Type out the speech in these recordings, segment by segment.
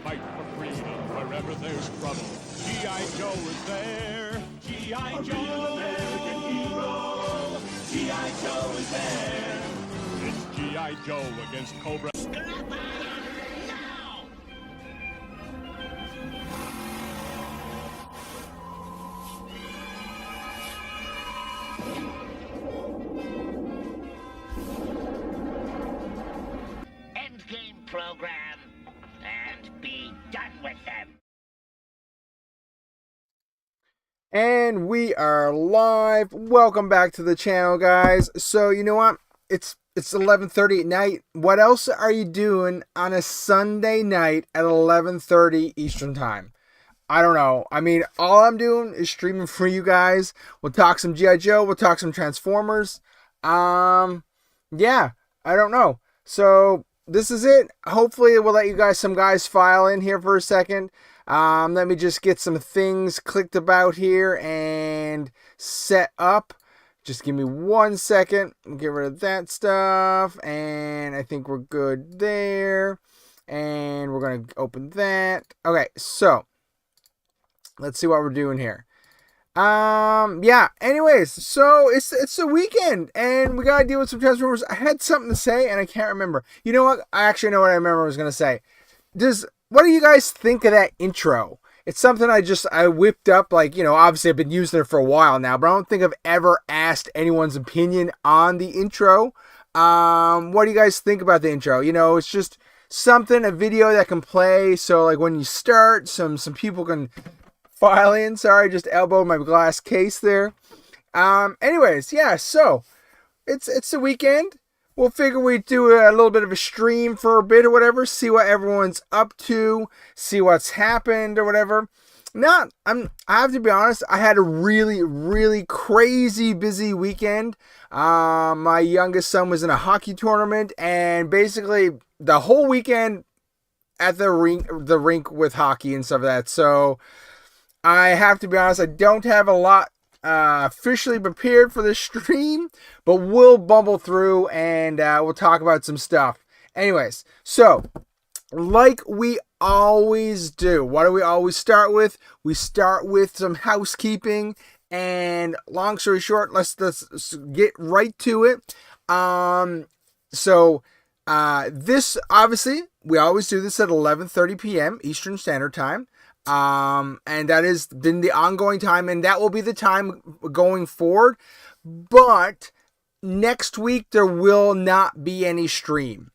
Fight for freedom wherever there's trouble. G.I. Joe is there. G.I. Joe, American hero. G.I. Joe is there. It's G.I. Joe against Cobra. Endgame program. And be done with them. And we are live. Welcome back to the channel, guys. So you know what? It's 11:30 at night. What else are you doing on a Sunday night at 11:30 Eastern time? I don't know. I mean, all I'm doing is streaming for you guys. We'll talk some G.I. Joe. We'll talk some Transformers. Yeah, I don't know. So this is it. Hopefully we'll let you guys, some guys file in here for a second. Let me just get some things clicked about here and set up. Just give me 1 second. Get rid of that stuff. And I think we're good there. And we're going to open that. Okay, so let's see what we're doing here. Yeah, anyways, so it's the weekend and we gotta deal with some Transformers. I had something to say and I can't remember. You know what? I actually know what I remember I was gonna say. What do you guys think of that intro? It's something I whipped up, like, you know, obviously I've been using it for a while now, but I don't think I've ever asked anyone's opinion on the intro. What do you guys think about the intro? You know, it's just something, a video that can play, so like when you start, some people can file in. Sorry, just elbowed my glass case there. Anyways, yeah, so it's the weekend. We'll figure we'd do a little bit of a stream for a bit or whatever, see what everyone's up to, see what's happened or whatever. I have to be honest, I had a really, really crazy busy weekend. My youngest son was in a hockey tournament, and basically the whole weekend at the rink with hockey and stuff like that. So I have to be honest, I don't have a lot officially prepared for this stream, but we'll bumble through and we'll talk about some stuff. Anyways, so like we always do, what do we always start with? We start with some housekeeping, and long story short, let's get right to it. This, obviously, we always do this at 11:30 p.m. Eastern Standard Time. And that has been the ongoing time, and that will be the time going forward. But next week there will not be any stream.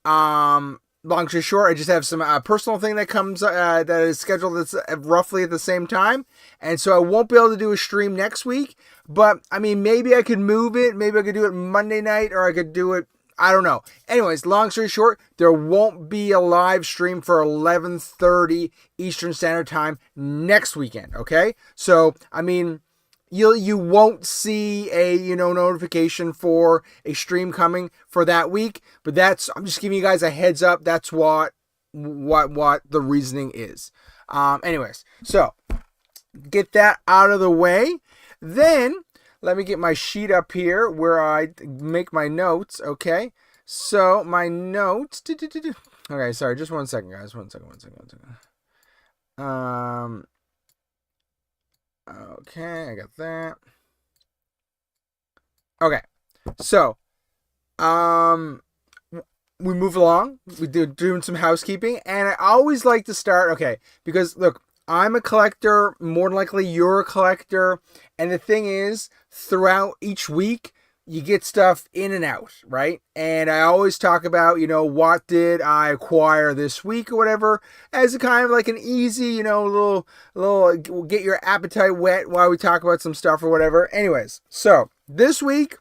Long story short, I just have some personal thing that comes that is scheduled that's roughly at the same time, and so I won't be able to do a stream next week. But I mean, maybe I could move it. Maybe I could do it Monday night, or I could do it, I don't know. Anyways, long story short, there won't be a live stream for 11:30 Eastern Standard Time next weekend, okay? So, I mean, you won't see a, you know, notification for a stream coming for that week, but I'm just giving you guys a heads up. That's what the reasoning is. Anyways, so get that out of the way. Then let me get my sheet up here where I make my notes, okay? So, my notes... Okay, sorry, just 1 second, guys. One second. Okay, I got that. Okay, so, we move along. We're doing some housekeeping, and I always like to start... Okay, because, look, I'm a collector, more than likely you're a collector, and the thing is, throughout each week, you get stuff in and out, right? And I always talk about, you know, what did I acquire this week or whatever, as a kind of like an easy, you know, little get your appetite wet while we talk about some stuff or whatever. Anyways, so this week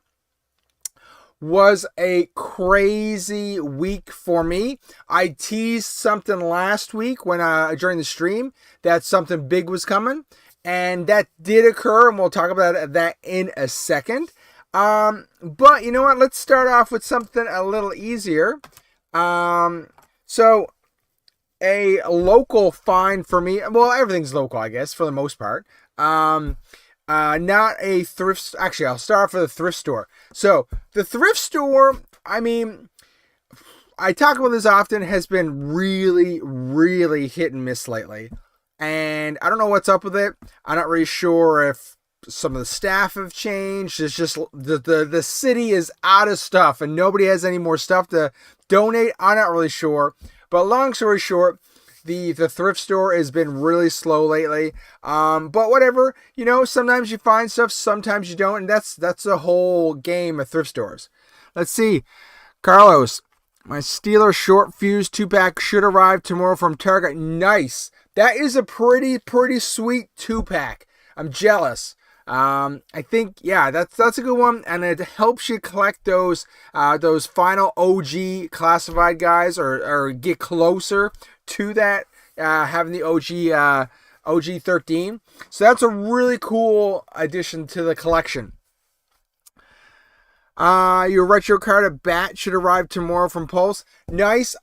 was a crazy week for me. I teased something last week when during the stream that something big was coming, and that did occur, and we'll talk about that in a second. But you know what? Let's start off with something a little easier. So a local find for me. Well, everything's local, I guess, for the most part. Not a thrift. Actually, I'll start for the thrift store. So the thrift store, I mean, I talk about this often, has been really, really hit and miss lately. And I don't know what's up with it. I'm not really sure if some of the staff have changed. It's just the city is out of stuff and nobody has any more stuff to donate. I'm not really sure. But long story short, the thrift store has been really slow lately. But whatever, sometimes you find stuff, sometimes you don't. And that's the whole game of thrift stores. Let's see. Carlos, my Steeler short fuse 2-pack should arrive tomorrow from Target. Nice. That is a pretty sweet 2-pack. I'm jealous. I think, yeah, that's a good one, and it helps you collect those final OG classified guys, or get closer to that, having the OG 13. So that's a really cool addition to the collection. Your retro card of Bat should arrive tomorrow from Pulse. Nice.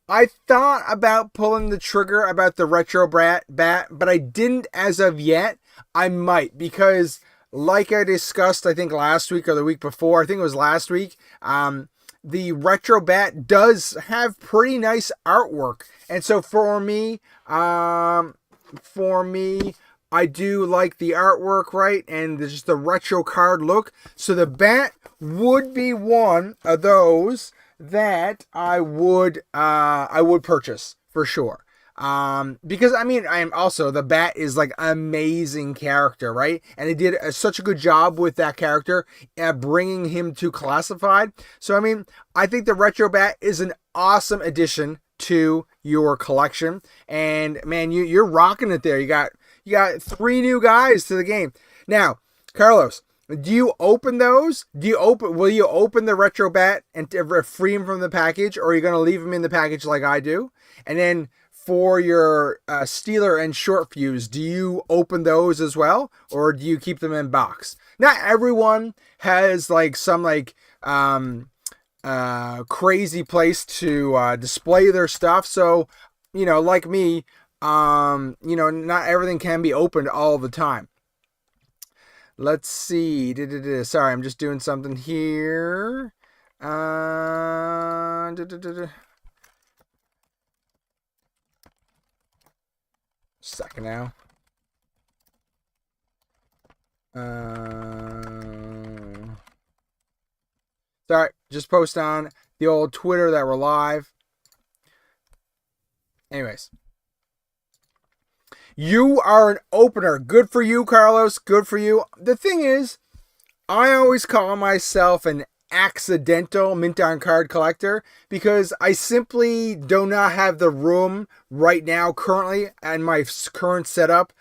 I thought about pulling the trigger about the retro bat, but I didn't as of yet. I might, because like I discussed, I think last week or the week before, I think it was last week, the retro bat does have pretty nice artwork. And so for me, I do like the artwork, right? And just the retro card look. So the bat would be one of those that I would purchase for sure. Because I am also, the Bat is like amazing character, right? And they did such a good job with that character, bringing him to classified. So I think the retro Bat is an awesome addition to your collection. And man, you're rocking it there. You got 3 new guys to the game. Now, Carlos, do you open those? Will you open the retro Bat and free him from the package, or are you going to leave him in the package like I do? And then for your Steeler and short fuse, do you open those as well, or do you keep them in box? Not everyone has like some crazy place to display their stuff. So, like me, not everything can be opened all the time. Let's see. Sorry, I'm just doing something here. Second now. Sorry, just post on the old Twitter that we're live. Anyways. You are an opener. Good for you, Carlos. Good for you. The thing is, I always call myself an accidental mint on card collector because I simply do not have the room right now currently in my current setup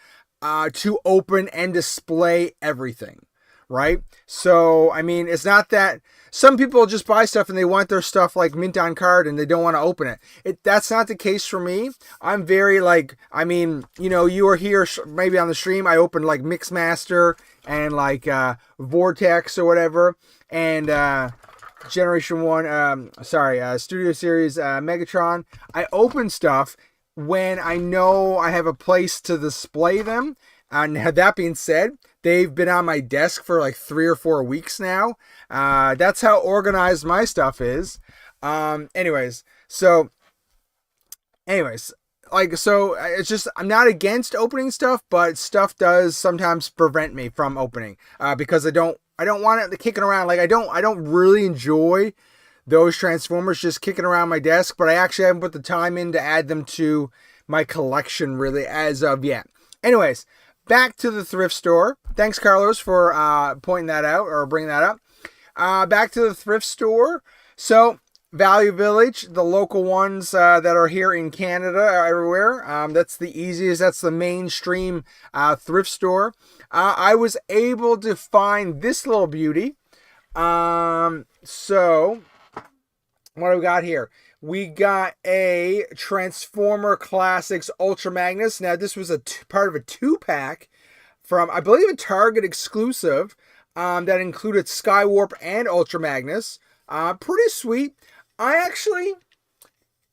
to open and display everything, right? So, it's not that some people just buy stuff and they want their stuff like mint on card and they don't want to open it. That's not the case for me. I'm very you were here maybe on the stream. I opened like Mixmaster and like Vortex or whatever, and Generation 1, Studio Series Megatron. I open stuff when I know I have a place to display them. And that being said, they've been on my desk for like 3 or 4 weeks now. That's how organized my stuff is. Anyways, it's just, I'm not against opening stuff, but stuff does sometimes prevent me from opening, because I don't want it kicking around. Like I don't really enjoy those Transformers just kicking around my desk, but I actually haven't put the time in to add them to my collection really as of yet. Anyways, back to the thrift store. Thanks, Carlos, for pointing that out or bringing that up. Back to the thrift store. So, Value Village, the local ones that are here in Canada, are everywhere. That's the easiest. That's the mainstream thrift store. I was able to find this little beauty. So, what do we got here? We got a Transformer Classics Ultra Magnus. Now, this was part of a 2-pack from, I believe, a Target exclusive that included Skywarp and Ultra Magnus. Pretty sweet. I actually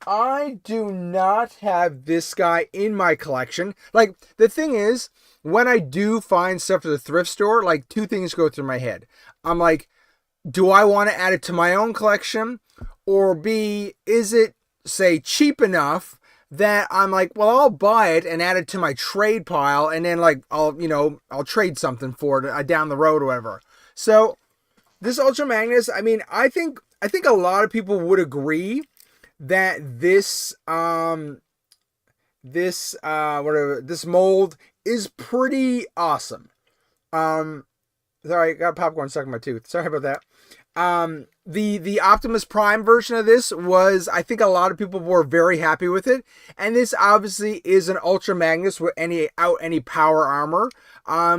I do not have this guy in my collection. Like, the thing is, when I do find stuff at the thrift store, like, two things go through my head. I'm like, do I want to add it to my own collection? Or B, is it, say, cheap enough that I'm like, well, I'll buy it and add it to my trade pile, and then, like, I'll trade something for it down the road or whatever. So, this Ultra Magnus, I mean, I think a lot of people would agree that this mold is pretty awesome. Sorry, I got popcorn stuck in my tooth. Sorry about that. The Optimus Prime version of this was, I think a lot of people were very happy with it. And this obviously is an Ultra Magnus with any power armor.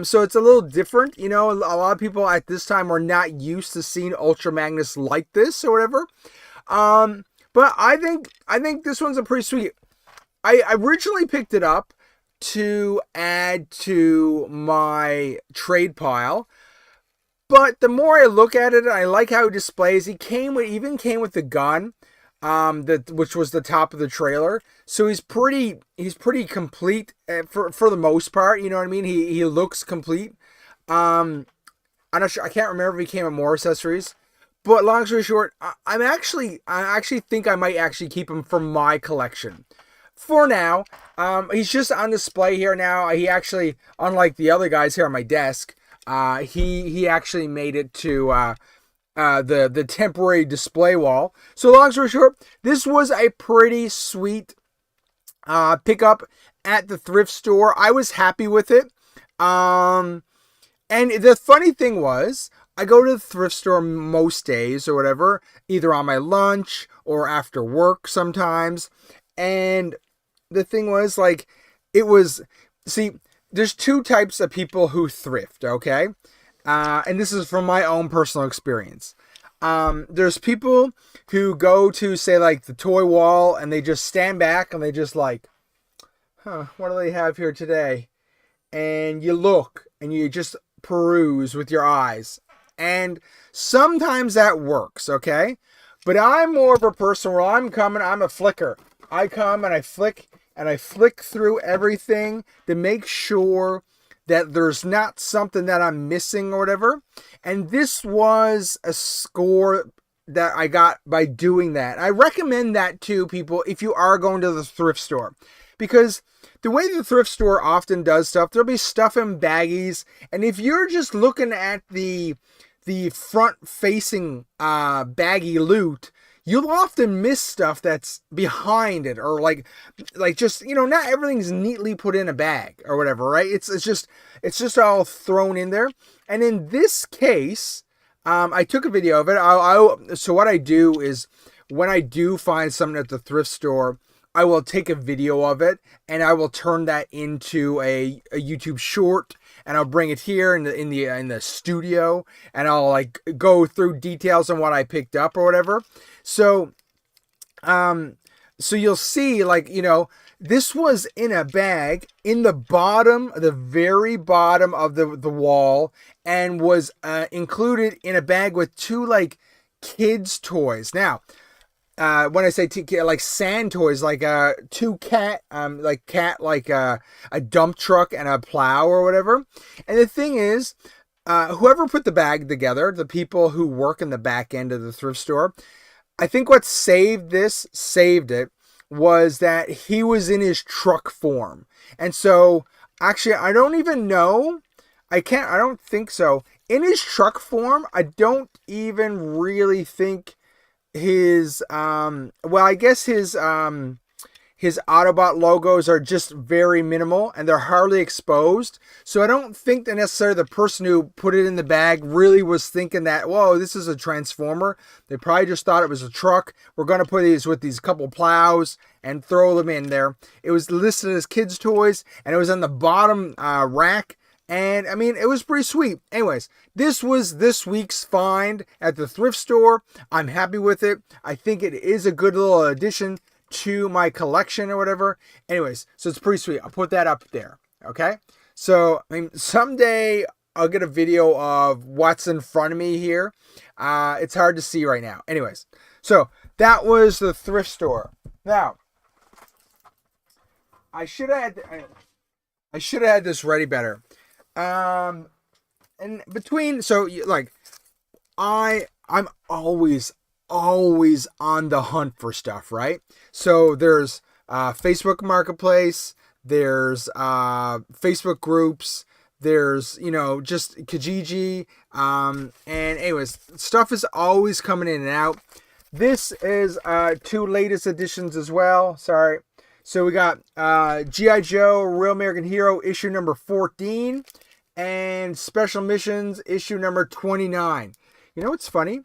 So it's a little different. You know, a lot of people at this time were not used to seeing Ultra Magnus like this or whatever. But I think this one's a pretty sweet. I originally picked it up to add to my trade pile. But the more I look at it, I like how he displays. He even came with the gun, which was the top of the trailer. So he's pretty complete for the most part. You know what I mean? He looks complete. I'm not sure. I can't remember if he came with more accessories. But long story short, I actually think I might actually keep him for my collection. For now, he's just on display here now. He actually, unlike the other guys here on my desk, he actually made it to the temporary display wall. So long story short, this was a pretty sweet pickup at the thrift store. I was happy with it. And the funny thing was, I go to the thrift store most days or whatever, either on my lunch or after work sometimes. And the thing was, like, there's two types of people who thrift, okay? And this is from my own personal experience. There's people who go to, say, like, the toy wall, and they just stand back and they just like, what do they have here today? And you look and you just peruse with your eyes. And sometimes that works, okay? But I'm more of a person where I'm a flicker. I come and I flick through everything to make sure that there's not something that I'm missing or whatever. And this was a score that I got by doing that. I recommend that to people if you are going to the thrift store. Because the way the thrift store often does stuff, there'll be stuff in baggies. And if you're just looking at the front-facing baggy loot, you'll often miss stuff that's behind it, or like just, you know, not everything's neatly put in a bag or whatever, right? It's just all thrown in there. And in this case, I took a video of it. So what I do is, when I do find something at the thrift store, I will take a video of it and I will turn that into a YouTube short, and I'll bring it here in the studio, and I'll like go through details on what I picked up or whatever. So you'll see, like, you know, this was in a bag in the very bottom of the wall, and was included in a bag with two like kids toys. Now, when I say like sand toys, like two cat, like a dump truck and a plow or whatever. And the thing is, whoever put the bag together, the people who work in the back end of the thrift store, I think what saved it, was that he was in his truck form. And so, actually, I don't even know. I don't think so. In his truck form, I don't even really think his I guess his Autobot logos are just very minimal, and they're hardly exposed. So I don't think that necessarily the person who put it in the bag really was thinking that, whoa, this is a Transformer. They probably just thought it was a truck. We're going to put these with these couple plows and throw them in there. It was listed as kids' toys, and it was on the bottom rack. And I mean, it was pretty sweet. Anyways, this was this week's find at the thrift store. I'm happy with it. I think it is a good little addition to my collection or whatever. Anyways, so it's pretty sweet. I'll put that up there. Okay. So, I mean, someday I'll get a video of what's in front of me here. It's hard to see right now. Anyways, so that was the thrift store. Now, I should have had this ready better. And between, so like, I'm always on the hunt for stuff, right? So there's Facebook Marketplace, there's Facebook groups, there's, just Kijiji, and anyways, stuff is always coming in and out. This is 2 latest editions as well. Sorry. So we got G.I. Joe, Real American Hero, issue number 14, and Special Missions, issue number 29. You know what's funny?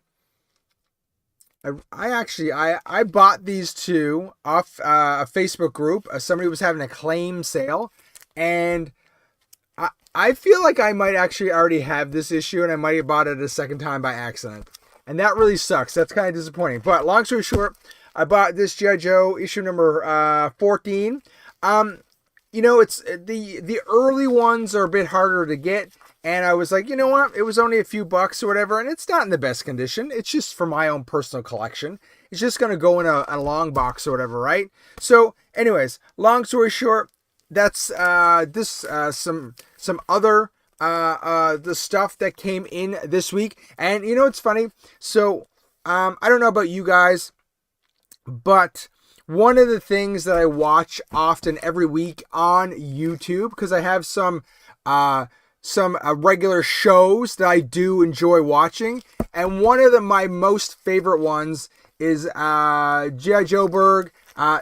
I bought these 2 off a Facebook group. Somebody was having a claim sale, and I feel like I might actually already have this issue, and I might have bought it a second time by accident. And that really sucks. That's kind of disappointing. But long story short, I bought this G.I. Joe issue number 14. It's the early ones are a bit harder to get. And I was like, you know what? It was only a few bucks or whatever, and it's not in the best condition. It's just for my own personal collection. It's just going to go in a long box or whatever, right? So, anyways, long story short, that's some other the stuff that came in this week. And you know what's funny? So, I don't know about you guys, but one of the things that I watch often every week on YouTube, because I have some regular shows that I do enjoy watching, and one of my most favorite ones is G.I. Joe Berg,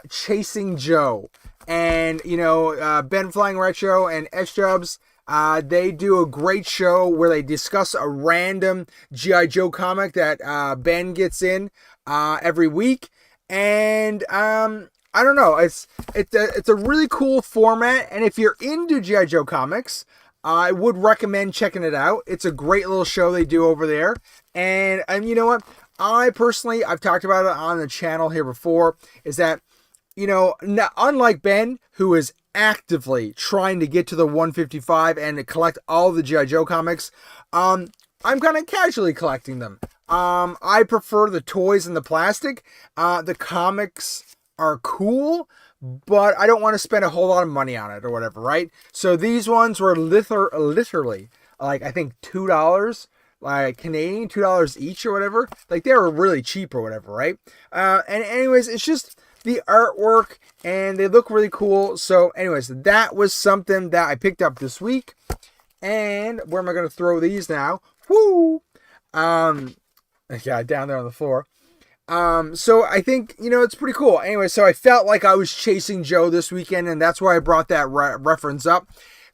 Chasing Joe, and Ben Flying Retro and S-Jubs. They do a great show where they discuss a random G.I. Joe comic that Ben gets in every week, and I don't know, it's a really cool format, and if you're into G.I. Joe comics, I would recommend checking it out. It's a great little show they do over there. And you know what? I've talked about it on the channel here before, is that, unlike Ben, who is actively trying to get to the 155 and to collect all the G.I. Joe comics, I'm kind of casually collecting them. I prefer the toys and the plastic. The comics are cool, but I don't want to spend a whole lot of money on it or whatever, right? So these ones were literally like, I think $2, like Canadian, $2 each or whatever. Like, they were really cheap or whatever, right? And anyways, it's just the artwork, and they look really cool. So anyways, that was something that I picked up this week. And where am I going to throw these now? Woo! Yeah, down there on the floor. So I think, it's pretty cool. Anyway, so I felt like I was chasing Joe this weekend, and that's why I brought that reference up.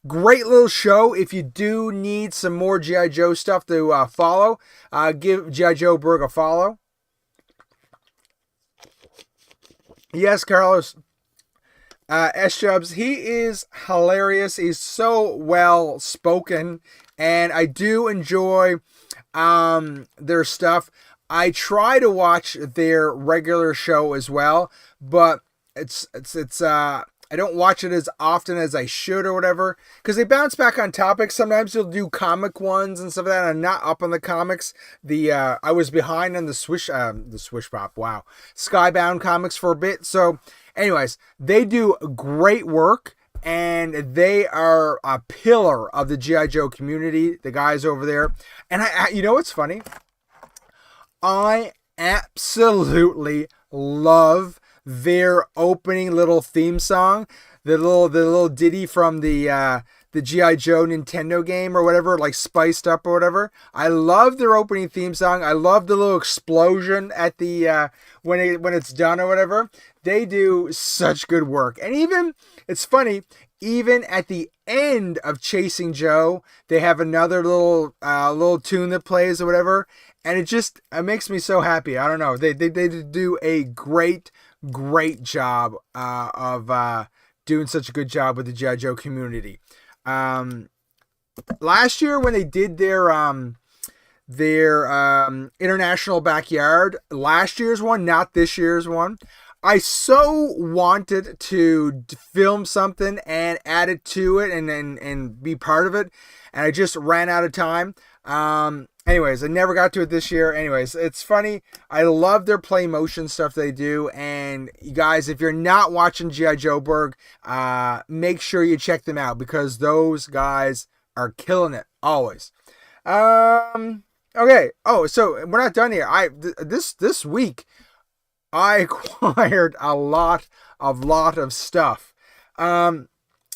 Great little show. If you do need some more G.I. Joe stuff to follow, give G.I. Joe Berg a follow. Yes, Carlos. S-Jubs, he is hilarious. He's so well spoken, and I do enjoy their stuff. I try to watch their regular show as well, but it's I don't watch it as often as I should or whatever, because they bounce back on topics. Sometimes they'll do comic ones and stuff like that. I'm not up on the comics. I was behind on the SwishPOP, wow, Skybound comics for a bit. So anyways, they do great work, and they are a pillar of the G.I. Joe community, the guys over there. And you know what's funny? I absolutely love their opening little theme song, the little ditty from the G.I. Joe Nintendo game or whatever, like Spiced Up or whatever. I love their opening theme song. I love the little explosion at the when it's done or whatever. They do such good work. And even, it's funny, even at the end of Chasing Joe, they have another little tune that plays or whatever. And it makes me so happy. I don't know. They do a great job of doing such a good job with the G.I. Joe community. Last year when they did their international backyard, last year's one, not this year's one, I so wanted to film something and add it to it and be part of it, and I just ran out of time. Anyways, I never got to it this year. Anyways, it's funny. I love their play motion stuff they do. And you guys, if you're not watching G.I. Joe Berg, make sure you check them out because those guys are killing it always. Okay. Oh, so we're not done here. This week I acquired a lot of stuff.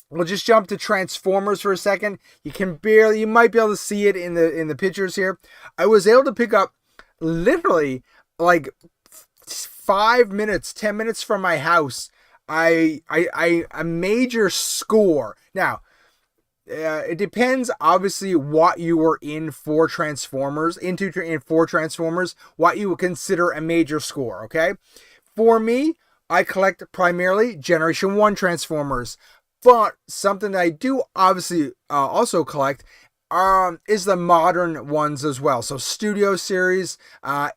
We'll just jump to Transformers for a second. You might be able to see it in the pictures here. I was able to pick up literally like 5 minutes, 10 minutes from my house. A major score. Now, it depends obviously what you were in for Transformers, what you would consider a major score, okay? For me, I collect primarily Generation 1 Transformers. But something that I do obviously also collect is the modern ones as well. So Studio Series,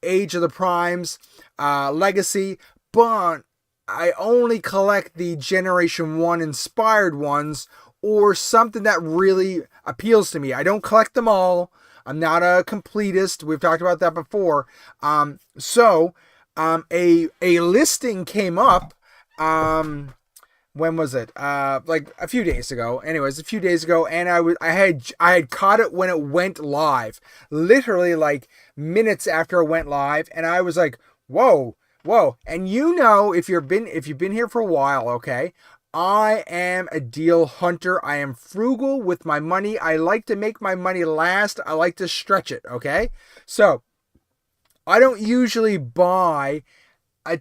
Age of the Primes, Legacy. But I only collect the Generation 1 inspired ones or something that really appeals to me. I don't collect them all. I'm not a completist. We've talked about that before. So a listing came up. When was it? Like a few days ago. Anyways, a few days ago, and I had caught it when it went live, literally like minutes after it went live, and I was like, whoa. And if you've been here for a while, okay, I am a deal hunter. I am frugal with my money. I like to make my money last. I like to stretch it. Okay, so I don't usually buy a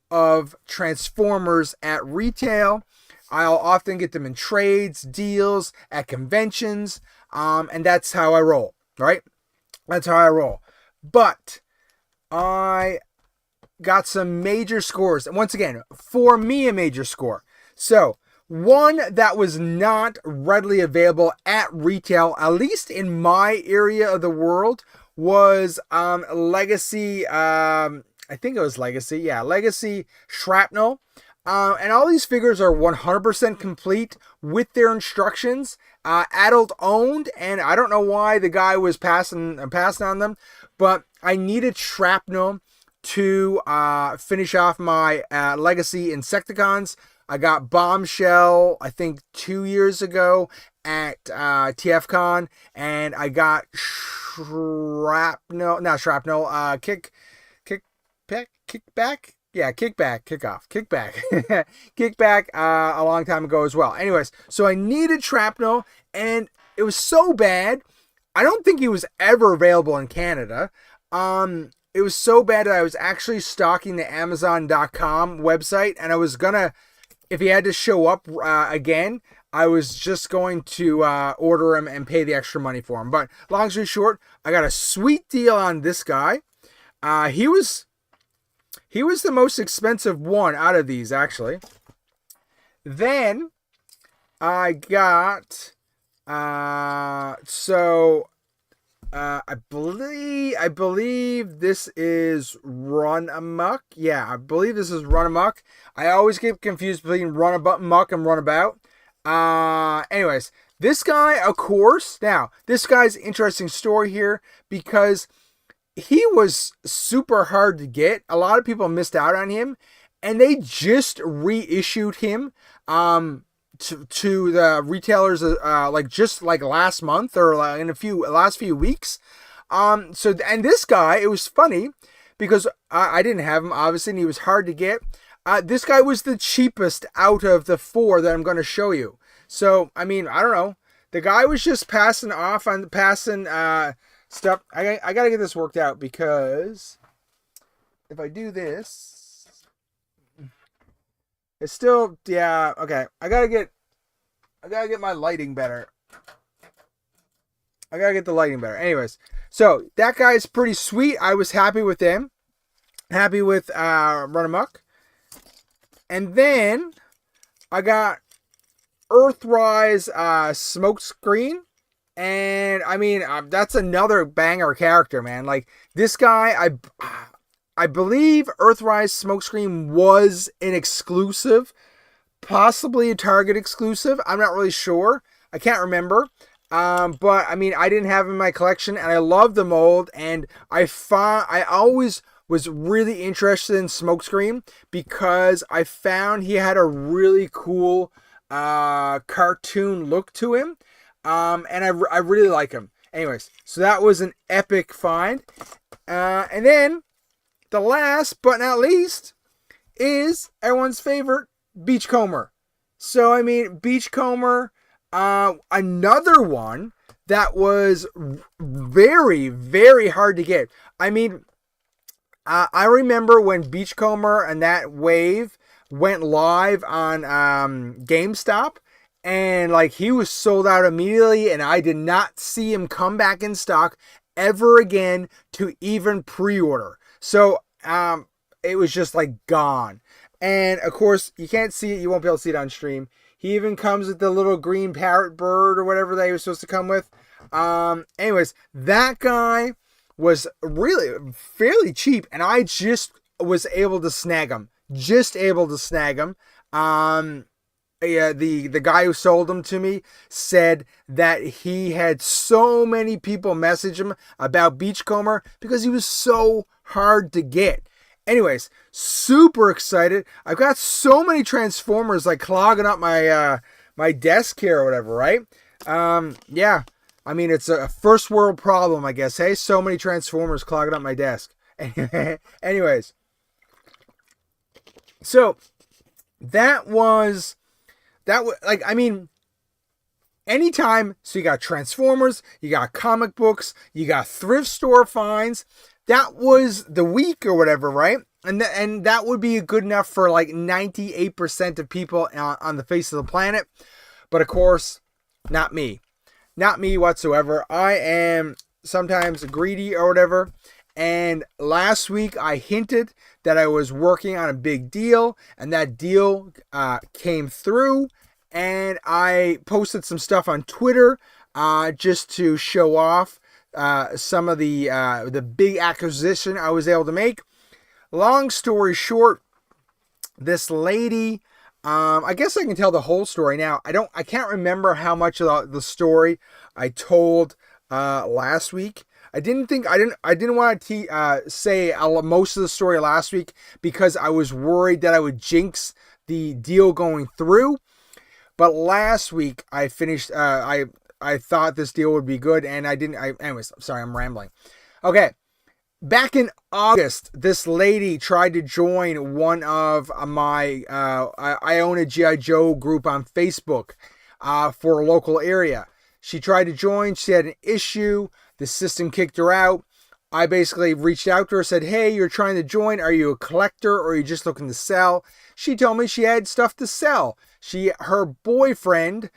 of Transformers at retail. I'll often get them in trades, deals, at conventions, and that's how I roll, right? That's how I roll. But I got some major scores, and once again, for me, a major score. So, one that was not readily available at retail, at least in my area of the world, was Legacy. I think it was Legacy. Yeah, Legacy Shrapnel. And all these figures are 100% complete with their instructions. Adult owned, and I don't know why the guy was passing on them, but I needed Shrapnel to finish off my Legacy Insecticons. I got Bombshell, I think 2 years ago at TFCon, and I got Kickback, a long time ago as well. Anyways, so I needed Shrapnel, and it was so bad. I don't think he was ever available in Canada. It was so bad that I was actually stalking the Amazon.com website, and I was gonna, if he had to show up again, I was just going to order him and pay the extra money for him. But long story short, I got a sweet deal on this guy. He was the most expensive one out of these, actually. Then I got I believe this is Run Amok. Yeah, I believe this is Run Amok. I always get confused between Run Amok and Runabout. Anyways, this guy, of course. Now, this guy's interesting story here because he was super hard to get. A lot of people missed out on him, and they just reissued him to the retailers like last month or in last few weeks. And this guy, it was funny because I didn't have him obviously, and he was hard to get. This guy was the cheapest out of the four that I'm going to show you. So I mean, I don't know. The guy was just passing stuff. I gotta get this worked out because if I do this, it's still, yeah, okay. I gotta get my lighting better. I gotta get the lighting better. Anyways, so that guy's pretty sweet. I was happy with him. Happy with Run Amok. And then I got Earthrise Smokescreen. And I mean, that's another banger character, man. Like this guy, I believe Earthrise Smokescreen was an exclusive, possibly a Target exclusive. I'm not really sure. I can't remember. But I mean, I didn't have him in my collection, and I love the mold. And I always was really interested in Smokescreen because I found he had a really cool cartoon look to him. And I really like him. Anyways, so that was an epic find. And then the last but not least is everyone's favorite Beachcomber. So I mean, Beachcomber, another one that was very, very hard to get. I mean, I remember when Beachcomber and that wave went live on GameStop, and like he was sold out immediately, and I did not see him come back in stock ever again to even pre-order. So it was just like gone. And of course, you can't see it, you won't be able to see it on stream. He even comes with the little green parrot bird or whatever they were supposed to come with. Anyways, that guy was really fairly cheap, and I just was able to snag him. Yeah, the guy who sold him to me said that he had so many people message him about Beachcomber because he was so hard to get. Anyways, super excited. I've got so many Transformers like clogging up my my desk here or whatever, right? Yeah. I mean, it's a first world problem, I guess. Hey, so many Transformers clogging up my desk. Anyways. So, that was like, I mean, anytime, so you got Transformers, you got comic books, you got thrift store finds. That was the week or whatever, right? And that would be good enough for like 98% of people on the face of the planet. But of course, not me. Not me whatsoever. I am sometimes greedy or whatever. And last week I hinted that I was working on a big deal, and that deal came through. And I posted some stuff on Twitter just to show off some of the big acquisition I was able to make. Long story short, this lady, I guess I can tell the whole story now. I can't remember how much of the story I told last week. I didn't want to say most of the story last week because I was worried that I would jinx the deal going through. But last week I finished. I thought this deal would be good, and I didn't. Anyways, I'm sorry, I'm rambling. Okay. Back in August, this lady tried to join one of my, I own a GIJoe group on Facebook for a local area. She tried to join. She had an issue. The system kicked her out. I basically reached out to her, said, hey, you're trying to join. Are you a collector or are you just looking to sell? She told me she had stuff to sell. Her boyfriend,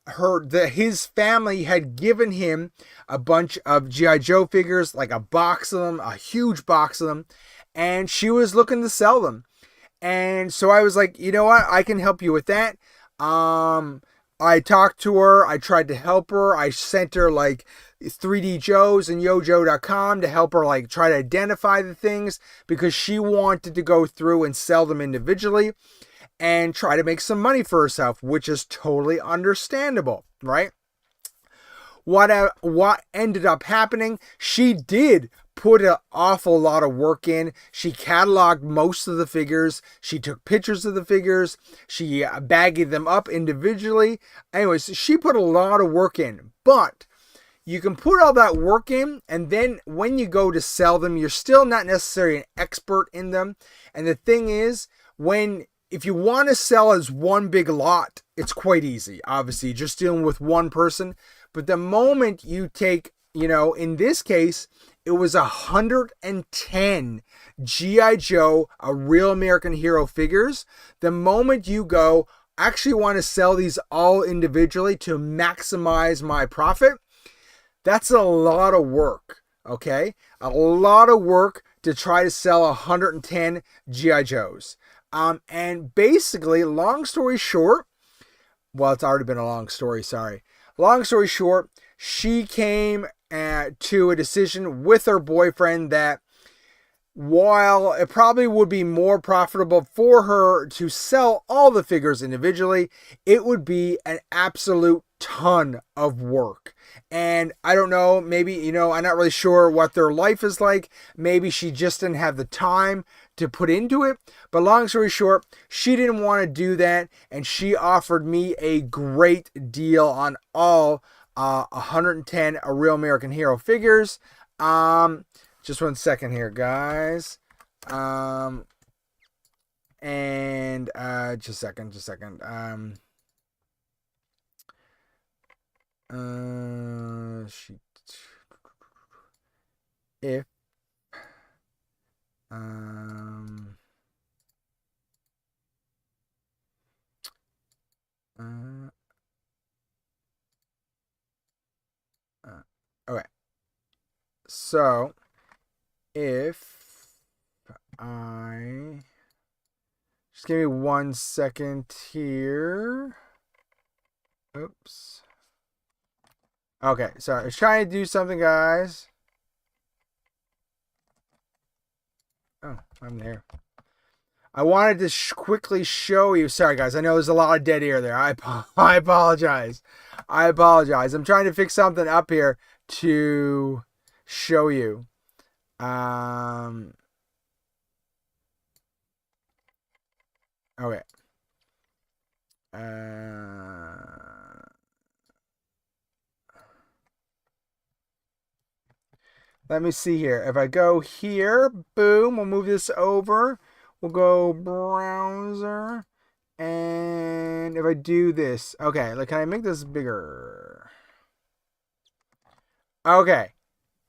his family had given him a bunch of GIJoe figures, like a box of them, a huge box of them, and she was looking to sell them. And so I was like, you know what, I can help you with that. I talked to her, I tried to help her, I sent her like 3D Joes and GIJoe.com to help her like try to identify the things because she wanted to go through and sell them individually and try to make some money for herself, which is totally understandable, right? What ended up happening, she did put an awful lot of work in. She cataloged most of the figures. She took pictures of the figures. She bagged them up individually. Anyways, she put a lot of work in. But you can put all that work in, and then when you go to sell them, you're still not necessarily an expert in them. And the thing is, if you want to sell as one big lot, it's quite easy. Obviously, just dealing with one person. But the moment you take, in this case, it was 110 GIJoe, a Real American Hero figures. The moment you go, I actually want to sell these all individually to maximize my profit, that's a lot of work, okay? A lot of work to try to sell 110 GIJoes. And basically, long story short, well, it's already been a long story, sorry. Long story short, she came to a decision with her boyfriend that while it probably would be more profitable for her to sell all the figures individually, it would be an absolute ton of work. And I don't know, maybe, you know, I'm not really sure what their life is like. Maybe she just didn't have the time to put into it. But long story short, she didn't want to do that. And she offered me a great deal on all 110 A Real American Hero figures. Just 1 second here, guys. Just a second. She, if, okay. So, if I, just give me 1 second here. Oops. Okay, so I was trying to do something, guys. Oh, I'm there. I wanted to quickly show you. Sorry, guys. I know there's a lot of dead air there. I apologize. I'm trying to fix something up here to show you. Okay. Let me see here. If I go here, boom, we'll move this over. We'll go browser. And if I do this, okay, like, can I make this bigger? Okay.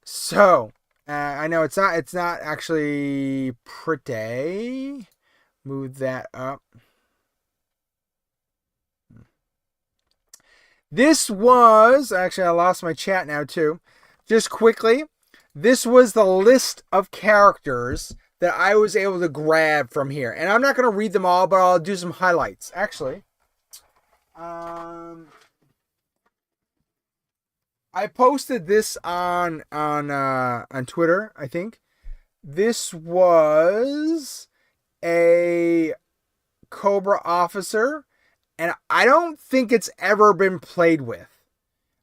So, I know it's not actually pretty. Move that up. This was, actually I lost my chat now too. Just quickly, this was the list of characters that I was able to grab from here. And I'm not going to read them all, but I'll do some highlights. Actually, I posted this on Twitter, I think. This was a Cobra officer, and I don't think it's ever been played with.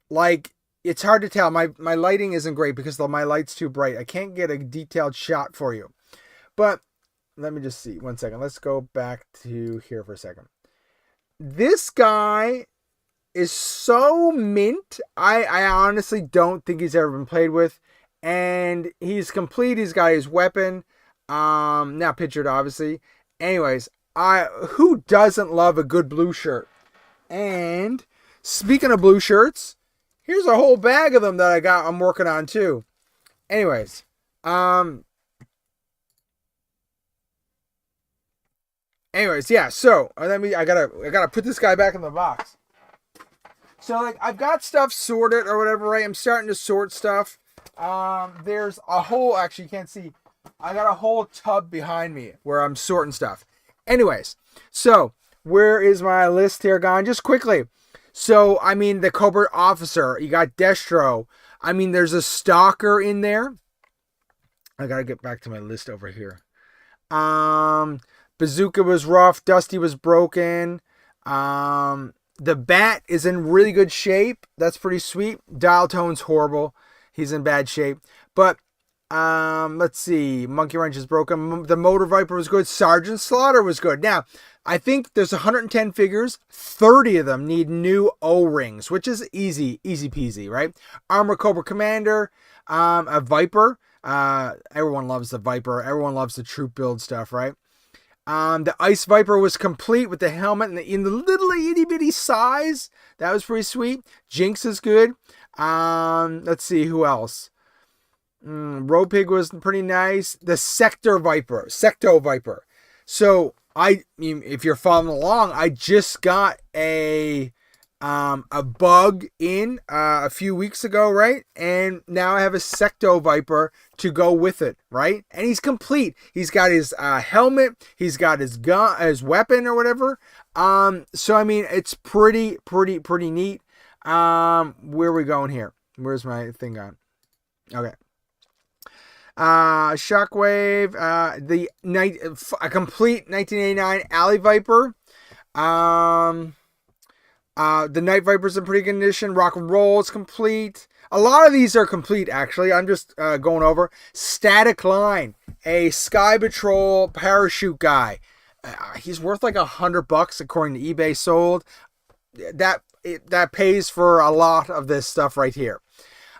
Like, it's hard to tell. My lighting isn't great because my light's too bright. I can't get a detailed shot for you. But let me just see. 1 second. Let's go back to here for a second. This guy is so mint. I honestly don't think he's ever been played with. And he's complete. He's got his weapon. Not pictured, obviously. Anyways, who doesn't love a good blue shirt? And speaking of blue shirts, here's a whole bag of them that I'm working on too. Anyways, yeah. So I gotta put this guy back in the box. So, like, I've got stuff sorted or whatever, right? I'm starting to sort stuff. There's a whole, actually, you can't see. I got a whole tub behind me where I'm sorting stuff. Anyways, so where is my list here gone? Just quickly. So, I mean, the Cobra officer, you got Destro. I mean, there's a stalker in there. I gotta get back to my list over here. Bazooka was rough. Dusty was broken. The Bat is in really good shape. That's pretty sweet. Dial Tone's horrible. He's in bad shape. But let's see. Monkey Wrench is broken. The Motor Viper was good. Sergeant Slaughter was good. Now, I think there's 110 figures. 30 of them need new O-rings, which is easy peasy, right? Armor Cobra Commander. A Viper. Everyone loves the Viper. Everyone loves the troop build stuff, right? The Ice Viper was complete with the helmet in the little itty bitty size. That was pretty sweet. Jinx is good. Let's see who else. Road Pig was pretty nice. The Secto Viper. So if you're following along, I just got a bug in a few weeks ago, right? And now I have a Secto Viper to go with it, right? And he's complete. He's got his helmet, he's got his gun, his weapon or whatever. So I mean, it's pretty neat. Where are we going here? Where's my thing on? Okay. Shockwave, a complete 1989 Alley Viper. The Night Viper's in pretty good condition. Rock and Roll is complete. A lot of these are complete, actually. I'm just going over. Static Line, a Sky Patrol parachute guy. He's worth like $100 according to eBay sold. That pays for a lot of this stuff right here.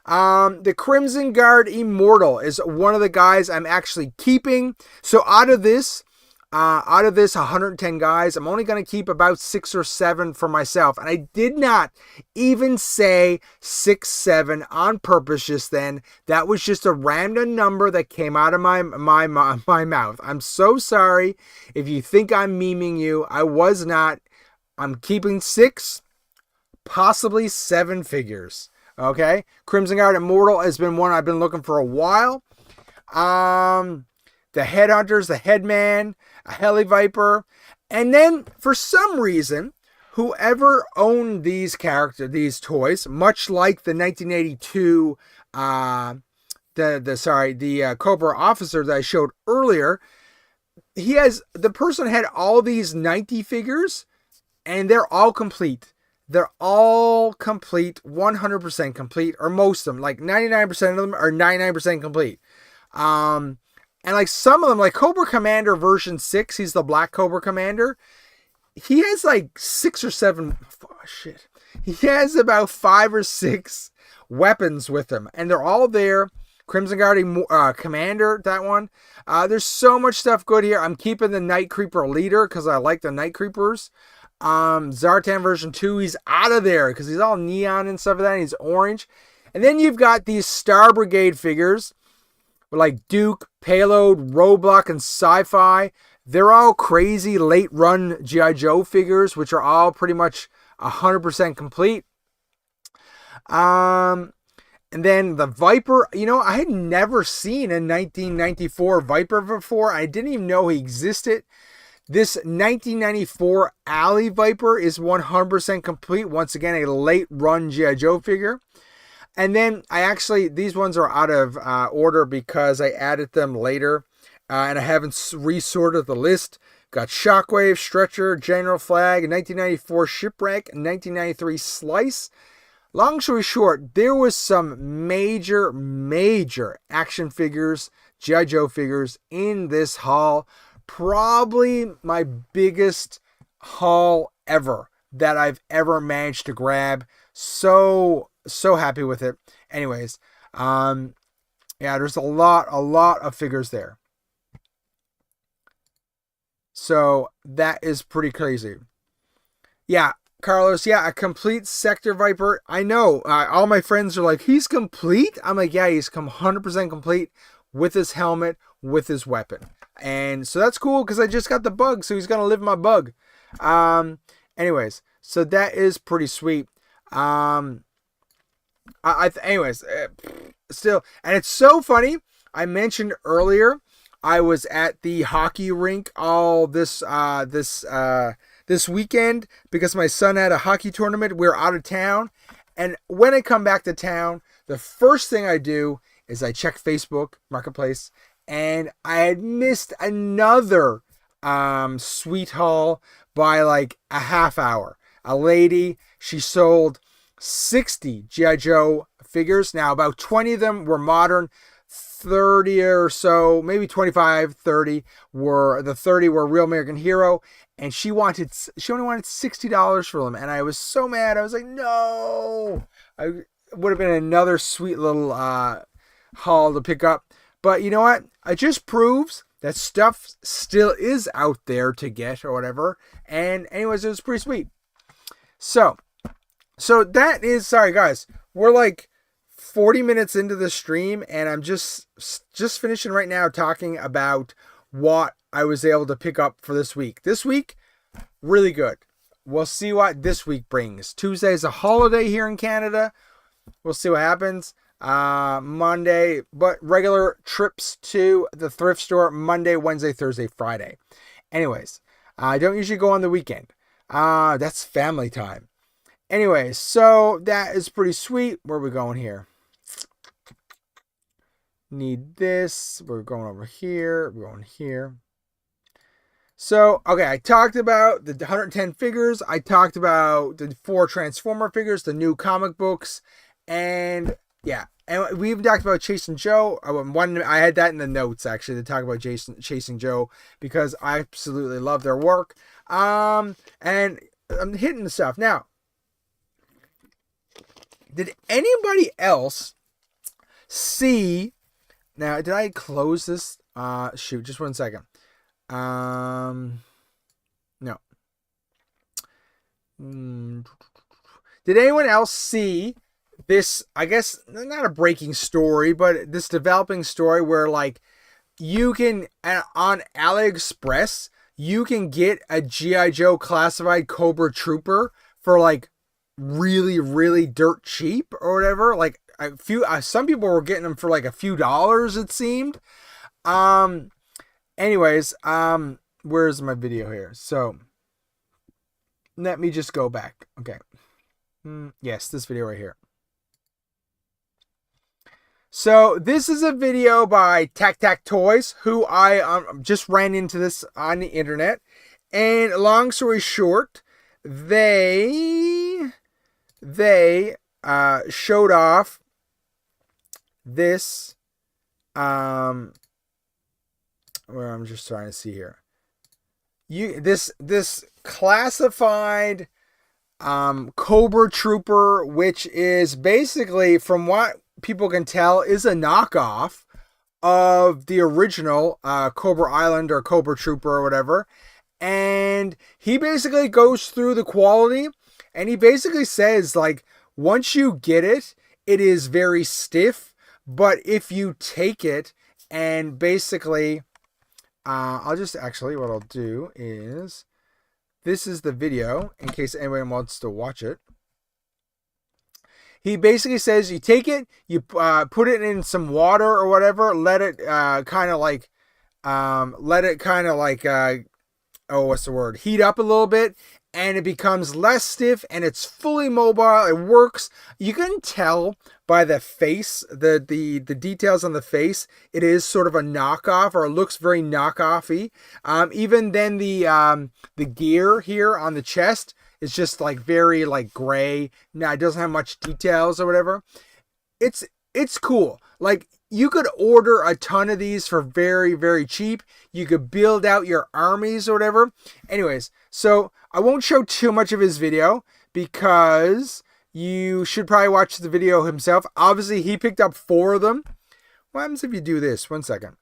The Crimson Guard Immortal is one of the guys I'm actually keeping. So out of this 110 guys, I'm only going to keep about 6 or 7 for myself. And I did not even say 6, 7 on purpose just then. That was just a random number that came out of my mouth. I'm so sorry if you think I'm memeing you. I was not. I'm keeping 6, possibly 7 figures. Okay? Crimson Guard Immortal has been one I've been looking for a while. The Headhunters, the Headman, a Heli Viper, and then for some reason, whoever owned these toys, much like the 1982, the Cobra Officer that I showed earlier, the person had all these 90 figures, and they're all complete. They're all complete, 100% complete, or most of them, like 99% of them are 99% complete. And like some of them, like Cobra Commander version 6, he's the Black Cobra Commander. He has like 6 or 7, shit. He has about 5 or 6 weapons with him, and they're all there. Crimson Guard Commander, that one. There's so much stuff good here. I'm keeping the Night Creeper Leader because I like the Night Creepers. Zartan version 2, he's out of there because he's all neon and stuff like that. And he's orange. And then you've got these Star Brigade figures like Duke, Payload, Roadblock, and Sci-Fi. They're all crazy late run GIJoe figures, which are all pretty much 100% complete. And then the Viper, I had never seen a 1994 Viper before. I didn't even know he existed. This 1994 Alley Viper is 100% complete. Once again, a late run GIJoe figure. And then these ones are out of order because I added them later. And I haven't resorted the list. Got Shockwave, Stretcher, General Flag, 1994 Shipwreck, 1993 Slice. Long story short, there was some major action figures, GIJoe figures in this haul. Probably my biggest haul ever that I've ever managed to grab. So happy with it. Anyways, there's a lot of figures there. So that is pretty crazy. Yeah, Carlos, a complete Sector Viper. I know, all my friends are like, he's complete? I'm like, yeah, he's 100% complete with his helmet, with his weapon. And so that's cool because I just got the bug, so he's going to live my bug. Anyways, so that is pretty sweet. Still, and it's so funny. I mentioned earlier I was at the hockey rink all this weekend because my son had a hockey tournament. We're out of town, and when I come back to town, the first thing I do is I check Facebook Marketplace, and I had missed another sweet haul by like a half hour. A lady, she sold 60 GIJoe figures. Now, about 20 of them were modern, 30 or so, maybe 25, 30 were Real American Hero, and she only wanted $60 for them, and I was so mad. I was like, no, it would have been another sweet little haul to pick up. But you know what? It just proves that stuff still is out there to get or whatever. And anyways, it was pretty sweet. So that is, sorry guys, we're like 40 minutes into the stream, and I'm just finishing right now talking about what I was able to pick up for this week. This week, really good. We'll see what this week brings. Tuesday is a holiday here in Canada. We'll see what happens. Monday, but regular trips to the thrift store Monday, Wednesday, Thursday, Friday. Anyways, I don't usually go on the weekend. That's family time. Anyways, so that is pretty sweet. Where are we going here? Need this. We're going over here. We're going here. So, okay, I talked about the 110 figures. I talked about the 4 Transformer figures, the new comic books, and yeah. And we even talked about Chasing Joe. I had that in the notes, actually, to talk about Chasing Joe, because I absolutely love their work. And I'm hitting the stuff. Now, did anybody else see... Now, did I close this? Shoot, just 1 second. No. Did anyone else see this? I guess not a breaking story, but this developing story where, like, you can, on AliExpress, you can get a G.I. Joe classified Cobra Trooper for, like, really, really dirt cheap or whatever. Like, some people were getting them for like a few dollars, it seemed. Anyways, where's my video here? So, let me just go back. Okay. Yes, this video right here. So, this is a video by Tac Tac Toys, who I just ran into this on the internet. And long story short, they showed off this, where I'm just trying to see here. This classified Cobra Trooper, which is basically, from what people can tell, is a knockoff of the original Cobra Island or Cobra Trooper or whatever. And he basically goes through the quality, and he basically says, like, once you get it, it is very stiff, but if you take it and basically... I'll just actually, what I'll do is, this is the video in case anyone wants to watch it. He basically says you take it, you put it in some water or whatever, let it kind of like, heat up a little bit, and it becomes less stiff and it's fully mobile. It works. You can tell by the face, the details on the face, it is sort of a knockoff, or it looks very knockoffy. Even then the gear here on the chest is just like very like gray. Now, it doesn't have much details or whatever. It's cool. Like, you could order a ton of these for very, very cheap. You could build out your armies or whatever. Anyways, so I won't show too much of his video because you should probably watch the video himself. Obviously, he picked up 4 of them. What happens if you do this? 1 second.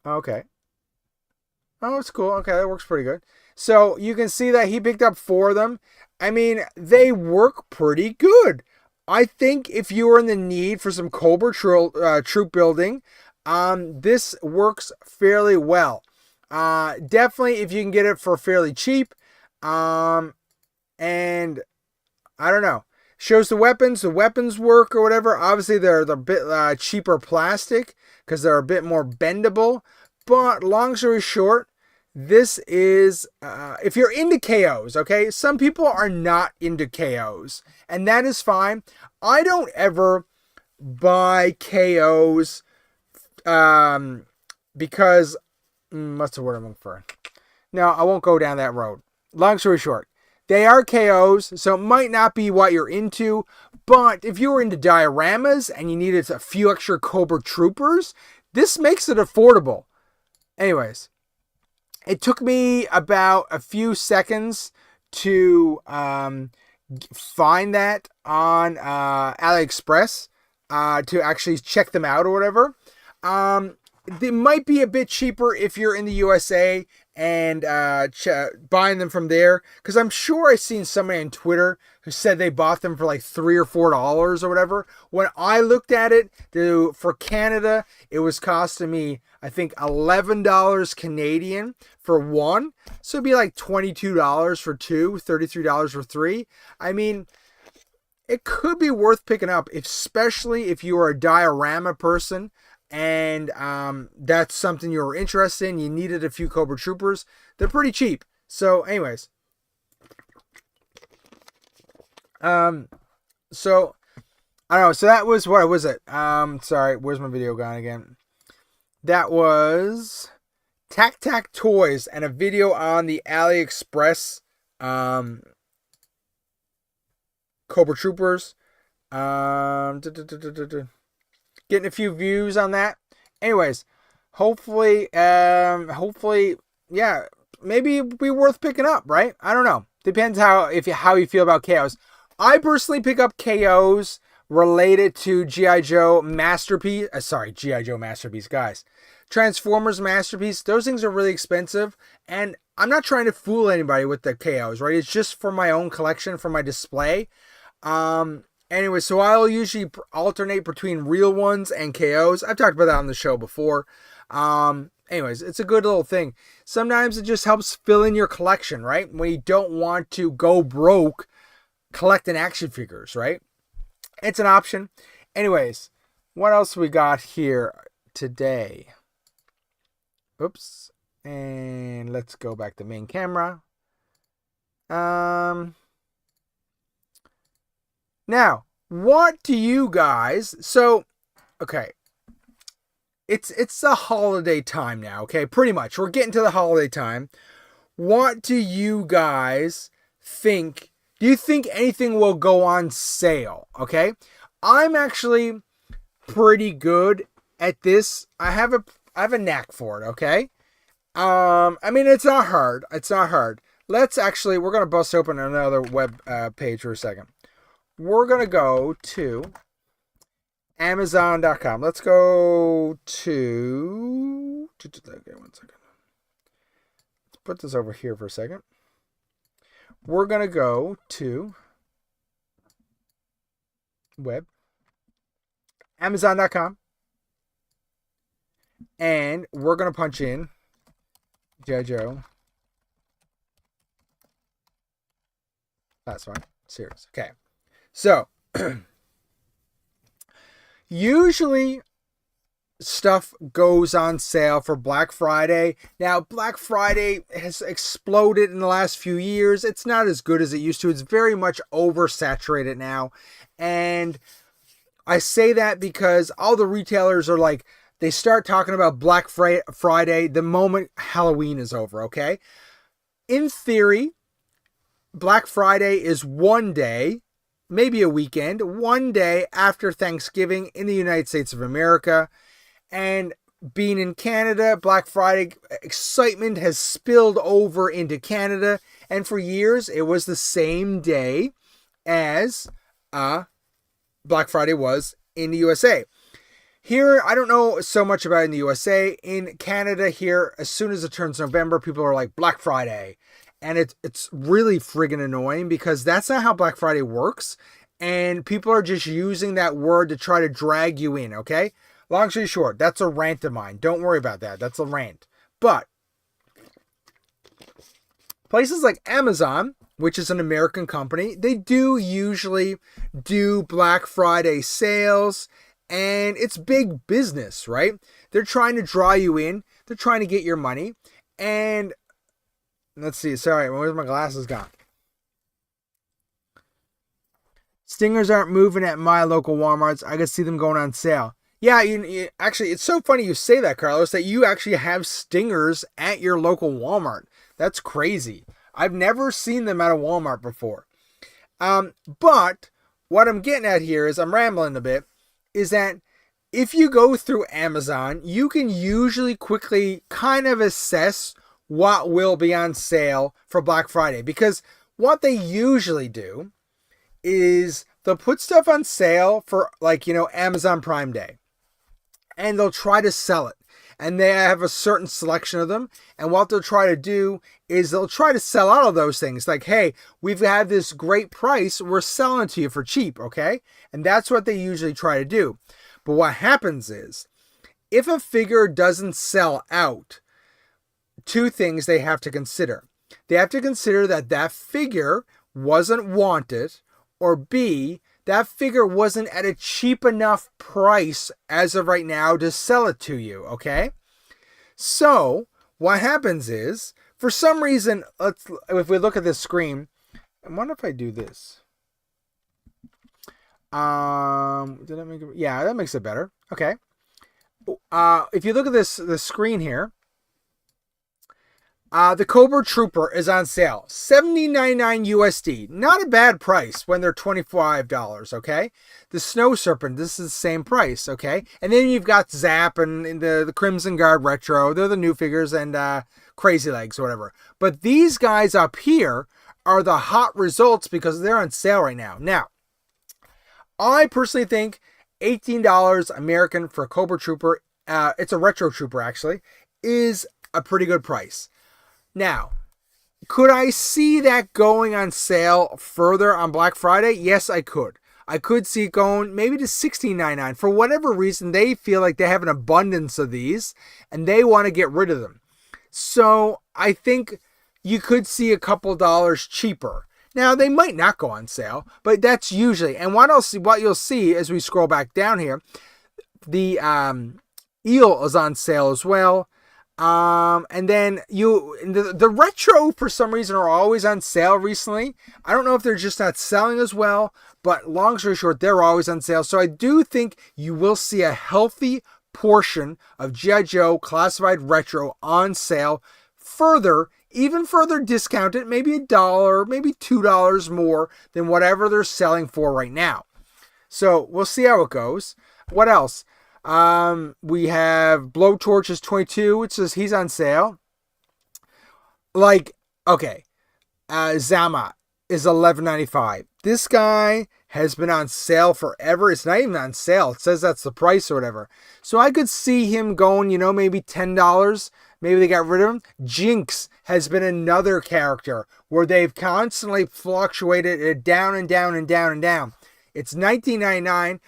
Okay. Oh, it's cool. Okay, that works pretty good. So you can see that he picked up 4 of them. I mean, they work pretty good. I think if you are in the need for some Cobra troop building, this works fairly well. Definitely if you can get it for fairly cheap. And I don't know. Shows the weapons. The weapons work or whatever. Obviously, they're a bit cheaper plastic because they're a bit more bendable. But long story short, this is, if you're into KOs, okay? Some people are not into KOs, and that is fine. I don't ever buy KOs because, what's the word I'm looking for? No, I won't go down that road. Long story short, they are KOs, so it might not be what you're into, but if you were into dioramas and you needed a few extra Cobra Troopers, this makes it affordable. Anyways, it took me about a few seconds to find that on AliExpress to actually check them out or whatever. They might be a bit cheaper if you're in the USA and buying them from there, because I'm sure I've seen somebody on Twitter who said they bought them for like $3 or $4 or whatever. When I looked at it, for Canada, it was costing me, I think, $11 Canadian for one. So it'd be like $22 for 2, $33 for 3. I mean, it could be worth picking up, especially if you are a diorama person and that's something you're interested in. You needed a few Cobra Troopers. They're pretty cheap. So anyways, so I don't know. So that was, what was it? Sorry, where's my video gone again? That was Tac Tac Toys and a video on the AliExpress Cobra Troopers. Getting a few views on that. Anyways, hopefully, yeah, maybe it'd be worth picking up, right? I don't know. Depends how you feel about KOs. I personally pick up KOs related to GIJoe Masterpiece. GIJoe Masterpiece, guys. Transformers Masterpiece. Those things are really expensive, and I'm not trying to fool anybody with the KOs, right? It's just for my own collection, for my display. Anyway, so I'll usually alternate between real ones and KOs. I've talked about that on the show before. Anyways, it's a good little thing. Sometimes it just helps fill in your collection, right? When you don't want to go broke collecting action figures, right? It's an option. Anyways, what else we got here today? Oops. And let's go back to main camera. Now, what do you guys... So, okay. It's the holiday time now, okay? Pretty much. We're getting to the holiday time. What do you guys think? Do you think anything will go on sale, okay? I'm actually pretty good at this. I have a knack for it, okay? I mean, it's not hard. It's not hard. We're going to bust open another web page for a second. We're going to go to Amazon.com. Let's go to... Okay, 1 second. Let's put this over here for a second. We're going to go to web. Amazon.com. And we're going to punch in GIJoe. That's fine. Serious. Okay. So, usually stuff goes on sale for Black Friday. Now, Black Friday has exploded in the last few years. It's not as good as it used to. It's very much oversaturated now. And I say that because all the retailers are like, they start talking about Black Friday the moment Halloween is over, okay? In theory, Black Friday is one day, maybe a weekend, one day after Thanksgiving in the United States of America. And being in Canada, Black Friday excitement has spilled over into Canada. And for years, it was the same day as Black Friday was in the USA. Here, I don't know so much about it in the USA. In Canada here, as soon as it turns November, people are like, Black Friday. And it's really friggin' annoying because that's not how Black Friday works. And people are just using that word to try to drag you in, okay? Long story short, that's a rant of mine. Don't worry about that. That's a rant. But places like Amazon, which is an American company, they do usually do Black Friday sales. And it's big business, right? They're trying to draw you in. They're trying to get your money. And let's see. Sorry, where's my glasses gone? Stingers aren't moving at my local Walmarts. I can see them going on sale. Yeah, you actually, it's so funny you say that, Carlos, that you actually have Stingers at your local Walmart. That's crazy. I've never seen them at a Walmart before. But what I'm getting at here is, I'm rambling a bit, is that if you go through Amazon, you can usually quickly kind of assess what will be on sale for Black Friday. Because what they usually do is they'll put stuff on sale for, like, Amazon Prime Day. And they'll try to sell it. And they have a certain selection of them. And what they'll try to do is they'll try to sell out of those things. Like, hey, we've had this great price. We're selling it to you for cheap, okay? And that's what they usually try to do. But what happens is, if a figure doesn't sell out, two things they have to consider. They have to consider that that figure wasn't wanted, or B, that figure wasn't at a cheap enough price as of right now to sell it to you, okay? So, what happens is, for some reason, if we look at this screen, I wonder if I do this. Did that make it? Yeah, that makes it better. Okay. If you look at the screen here, The Cobra Trooper is on sale, $70.99 USD. Not a bad price when they're $25, okay? The Snow Serpent, this is the same price, okay? And then you've got Zap and the Crimson Guard Retro. They're the new figures, and Crazy Legs or whatever. But these guys up here are the hot results because they're on sale right now. Now, I personally think $18 American for a Cobra Trooper, it's a Retro Trooper actually, is a pretty good price. Now, could I see that going on sale further on Black Friday? Yes, I could. I could see it going maybe to $16.99. For whatever reason, they feel like they have an abundance of these and they want to get rid of them. So I think you could see a couple dollars cheaper. Now, they might not go on sale, but that's usually. And what you'll see as we scroll back down here, the Eel is on sale as well. And then the retro for some reason are always on sale recently. I don't know if they're just not selling as well, but long story short, they're always on sale. So I do think you will see a healthy portion of G.I. Joe classified retro on sale even further discounted, maybe $1, maybe $2 more than whatever they're selling for right now. So we'll see how it goes. What else? We have Blowtorch is $22. It says he's on sale. Zama is $11.95. This guy has been on sale forever. It's not even on sale. It says that's the price or whatever. So I could see him going, maybe $10. Maybe they got rid of him. Jinx has been another character where they've constantly fluctuated it down and down and down and down. It's $19.99.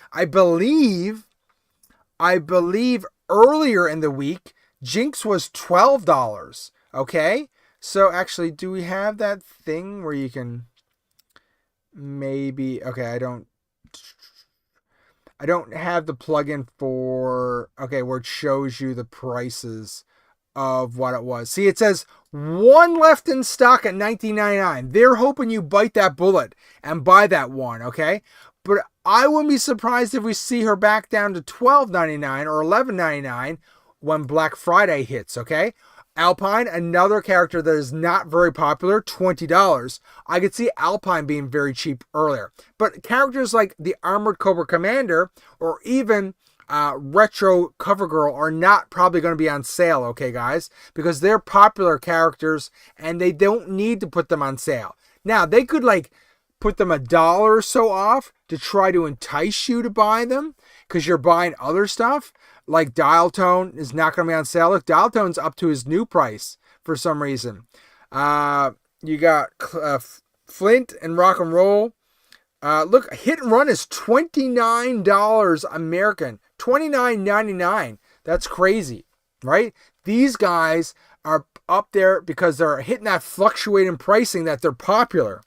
I believe earlier in the week, Jinx was $12. Okay? So actually, do we have that thing where you can maybe... Okay, I don't have the plugin for... Okay, where it shows you the prices of what it was. See, it says one left in stock at $19.99. They're hoping you bite that bullet and buy that one, okay? But I wouldn't be surprised if we see her back down to $12.99 or $11.99 when Black Friday hits, okay? Alpine, another character that is not very popular, $20. I could see Alpine being very cheap earlier. But characters like the Armored Cobra Commander or even Retro CoverGirl are not probably going to be on sale, okay, guys? Because they're popular characters and they don't need to put them on sale. Now, they could put them $1 or so off to try to entice you to buy them because you're buying other stuff. Like Dial Tone is not going to be on sale. Look, Dial Tone's up to his new price for some reason. You got Flint and Rock and Roll. Look, Hit and Run is $29 American. $29.99. That's crazy, right? These guys are up there because they're hitting that fluctuating pricing that they're popular.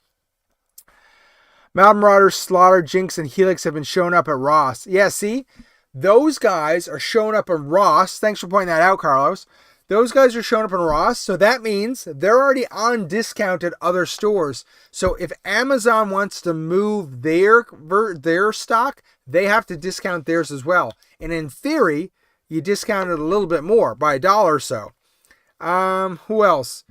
Mountain Marauders, Slaughter, Jinx, and Helix have been showing up at Ross. Yeah, see? Those guys are showing up in Ross. Thanks for pointing that out, Carlos. Those guys are showing up in Ross, so that means they're already on discount at other stores. So if Amazon wants to move their stock, they have to discount theirs as well. And in theory, you discount it a little bit more by $1 or so. Who else?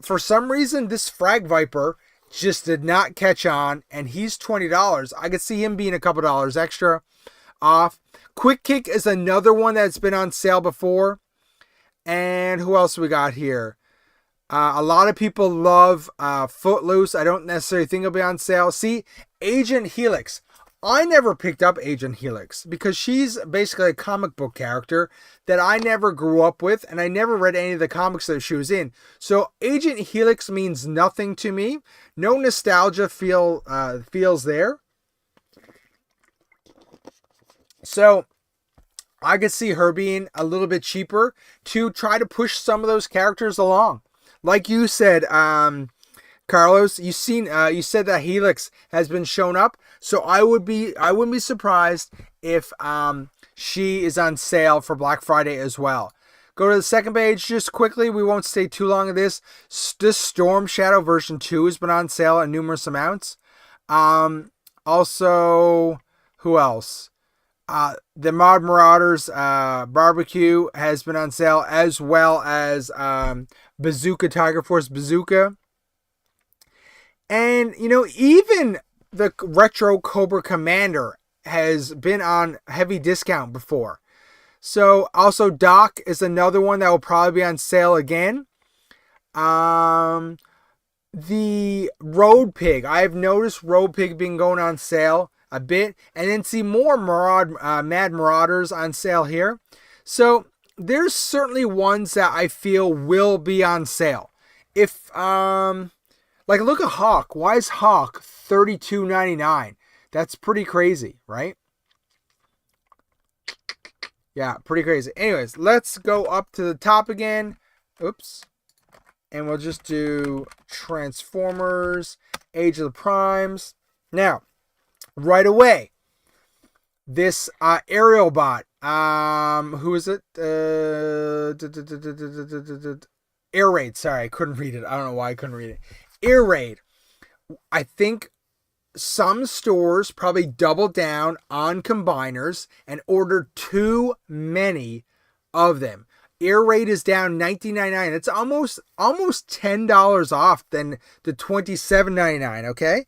For some reason, this Frag Viper just did not catch on, and he's $20. I could see him being a couple dollars extra off. Quick Kick is another one that's been on sale before. And who else we got here? A lot of people love Footloose. I don't necessarily think it'll be on sale. See, Agent Helix. I never picked up Agent Helix because she's basically a comic book character that I never grew up with, and I never read any of the comics that she was in. So Agent Helix means nothing to me. No nostalgia feels there. So I could see her being a little bit cheaper to try to push some of those characters along. Like you said, Carlos, you said that Helix has been shown up, so I wouldn't be surprised if she is on sale for Black Friday as well. Go to the second page just quickly. We won't stay too long on this. This Storm Shadow version 2 has been on sale at numerous amounts. Also, who else? The Mod Marauders barbecue has been on sale, as well as Bazooka Tiger Force Bazooka. And, even the Retro Cobra Commander has been on heavy discount before. So, also Doc is another one that will probably be on sale again. The Road Pig. I have noticed Road Pig being going on sale a bit. And then see more Mad Marauders on sale here. So, there's certainly ones that I feel will be on sale. If, like, look at Hawk. Why is Hawk $32.99? That's pretty crazy, right? Yeah, pretty crazy. Anyways, let's go up to the top again. Oops. And we'll just do Transformers, Age of the Primes. Now, right away, this aerial bot. Who is it? Air Raid. Sorry, I couldn't read it. I don't know why I couldn't read it. Air Raid. I think some stores probably doubled down on combiners and ordered too many of them. Air Raid is down $19.99. It's almost $10 off than the $27.99. Okay,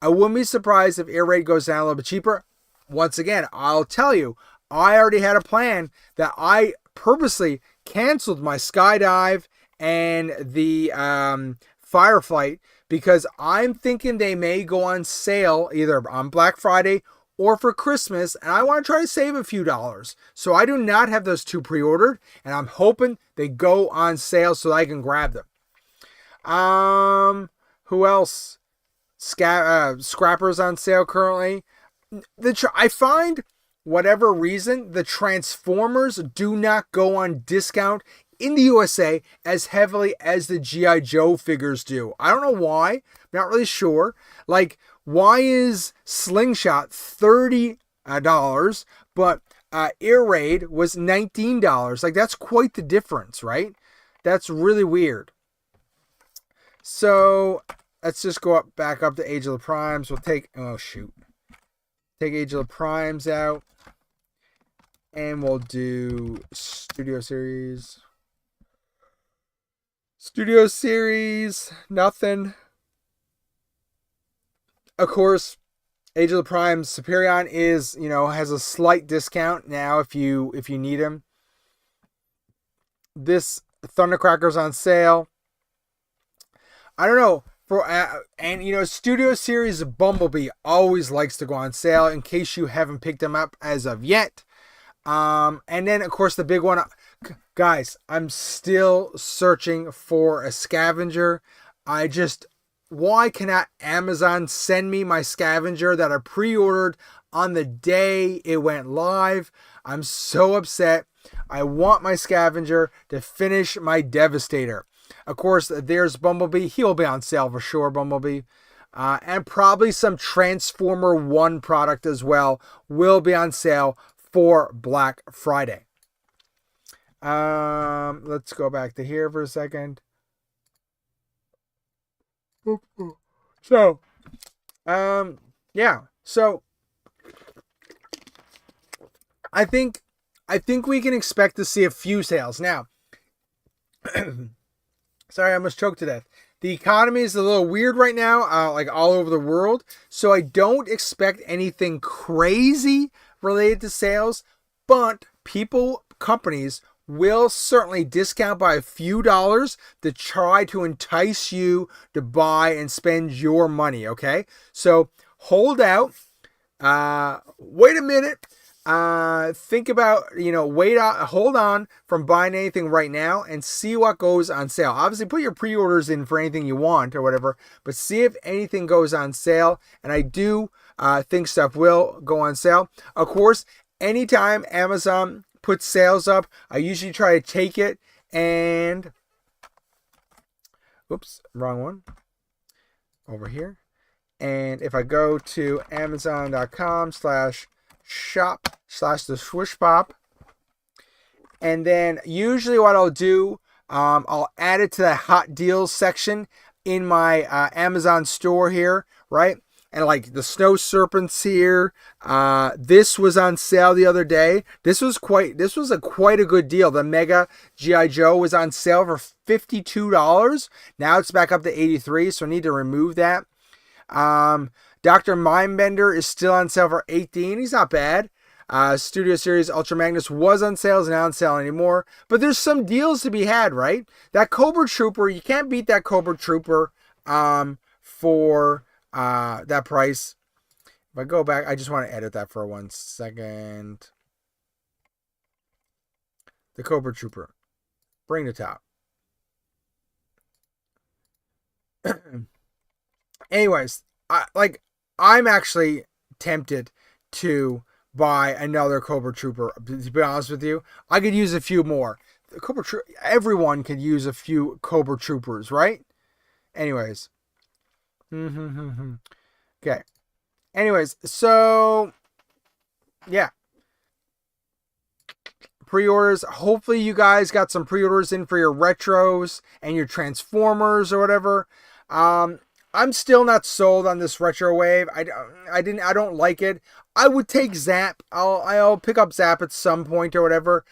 I wouldn't be surprised if Air Raid goes down a little bit cheaper. Once again, I'll tell you, I already had a plan that I purposely canceled my skydive and the Firefight, because I'm thinking they may go on sale either on Black Friday or for Christmas, and I want to try to save a few dollars. So I do not have those two pre-ordered, and I'm hoping they go on sale so I can grab them. Who else? Scrappers on sale currently. I find, whatever reason, the Transformers do not go on discount in the USA as heavily as the G.I. Joe figures do. I don't know why. I'm not really sure. Like, why is Slingshot $30, but Air Raid was $19? Like, that's quite the difference, right? That's really weird. So, let's just go back up to Age of the Primes. We'll take, take Age of the Primes out. And we'll do Studio Series. Studio Series, nothing. Of course, Age of the Primes Superion is, has a slight discount now if you need him. This Thundercracker's on sale. I don't know. Studio Series Bumblebee always likes to go on sale in case you haven't picked them up as of yet. And then, of course, the big one. Guys, I'm still searching for a scavenger. Why cannot Amazon send me my scavenger that I pre-ordered on the day it went live? I'm so upset. I want my scavenger to finish my Devastator. Of course, there's Bumblebee. He'll be on sale for sure, Bumblebee. And probably some Transformer 1 product as well will be on sale for Black Friday. Let's go back to here for a second. So, yeah. So, I think we can expect to see a few sales now. Sorry, I almost choked to death. The economy is a little weird right now, like all over the world. So I don't expect anything crazy related to sales, but companies will certainly discount by a few dollars to try to entice you to buy and spend your money, okay? So hold out. Wait a minute. Think about, hold on from buying anything right now and see what goes on sale. Obviously, put your pre-orders in for anything you want or whatever, but see if anything goes on sale. And I do think stuff will go on sale. Of course, anytime Amazon puts sales up, I usually try to take it and, oops, wrong one, over here. And if I go to amazon.com/shop/the SwishPOP, and then usually what I'll do, I'll add it to the hot deals section in my Amazon store here, right? And like the snow serpents here, this was on sale the other day. This was quite a good deal. The Mega GI Joe was on sale for $52. Now it's back up to $83, so I need to remove that. Dr. Mindbender is still on sale for $18. He's not bad. Studio Series Ultra Magnus was on sale, is not on sale anymore. But there's some deals to be had, right? That Cobra Trooper, you can't beat that Cobra Trooper for that price. If I go back, I just want to edit that for 1 second. The Cobra Trooper. Bring the top. Anyways, I'm actually tempted to buy another Cobra Trooper. To be honest with you, I could use a few more. Everyone could use a few Cobra Troopers, right? Anyways. Okay. Anyways, so yeah. Pre-orders. Hopefully you guys got some pre-orders in for your retros and your Transformers or whatever. I'm still not sold on this retro wave. I don't like it. I would take Zap. I'll pick up Zap at some point or whatever.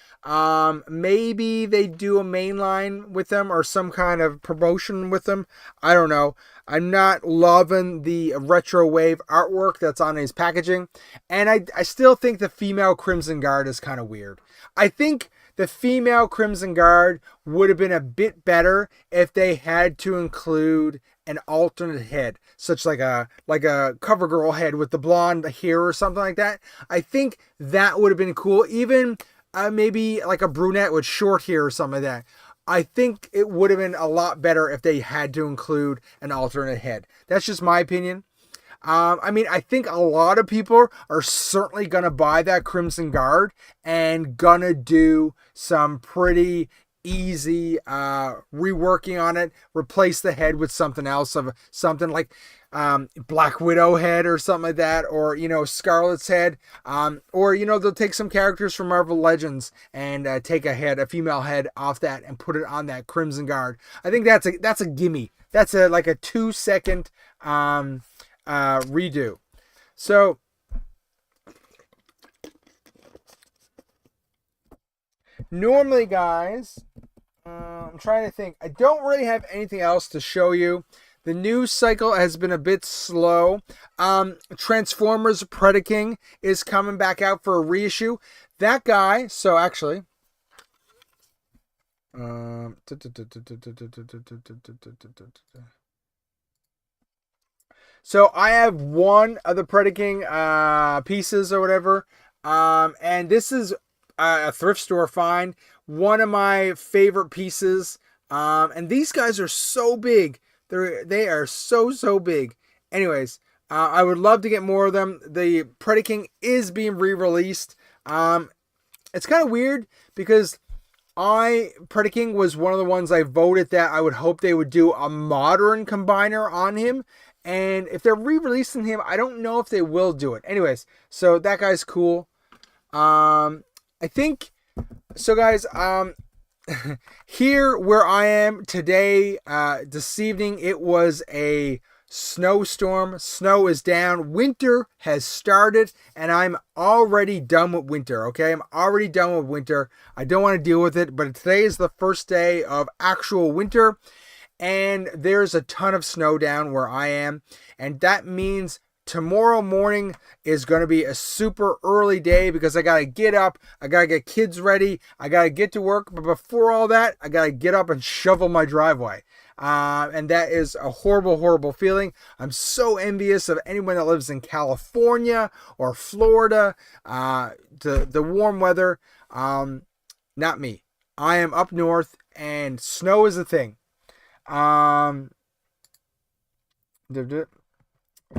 Maybe they do a mainline with them or some kind of promotion with them. I don't know. I'm not loving the retro wave artwork that's on his packaging. And I still think the female Crimson Guard is kind of weird. I think the female Crimson Guard would have been a bit better if they had to include an alternate head, such like a CoverGirl head with the blonde hair or something like that. I think that would have been cool. Even maybe like a brunette with short hair or something like that. I think it would have been a lot better if they had to include an alternate head. That's just my opinion. I think a lot of people are certainly going to buy that Crimson Guard and gonna do some pretty easy reworking on it. Replace the head with something else, of something like Black Widow head or something like that, or Scarlet's head, or they'll take some characters from Marvel Legends and take a female head off that and put it on that Crimson Guard. I think that's a gimme. That's a 2-second redo. So normally, guys, I'm trying to think. I don't really have anything else to show you. The news cycle has been a bit slow. Transformers Predaking is coming back out for a reissue. That guy, so actually, so I have one of the Predaking pieces or whatever, and this is a thrift store find. One of my favorite pieces, and these guys are so big. They are so big. Anyways, I would love to get more of them. The Predaking is being re-released. It's kind of weird because Predaking was one of the ones I voted that I would hope they would do a modern combiner on him. And if they're re-releasing him, I don't know if they will do it. Anyways, so that guy's cool. I think so, guys. Here where I am today, this evening, it was a snowstorm. Snow is down. Winter has started, and I'm already done with winter. Okay, I'm already done with winter. I don't want to deal with it, but today is the first day of actual winter, and there's a ton of snow down where I am, and that means tomorrow morning is going to be a super early day because I got to get up, I got to get kids ready, I got to get to work, but before all that, I got to get up and shovel my driveway. And that is a horrible feeling. I'm so envious of anyone that lives in California or Florida, the warm weather. Not me. I am up north and snow is a thing.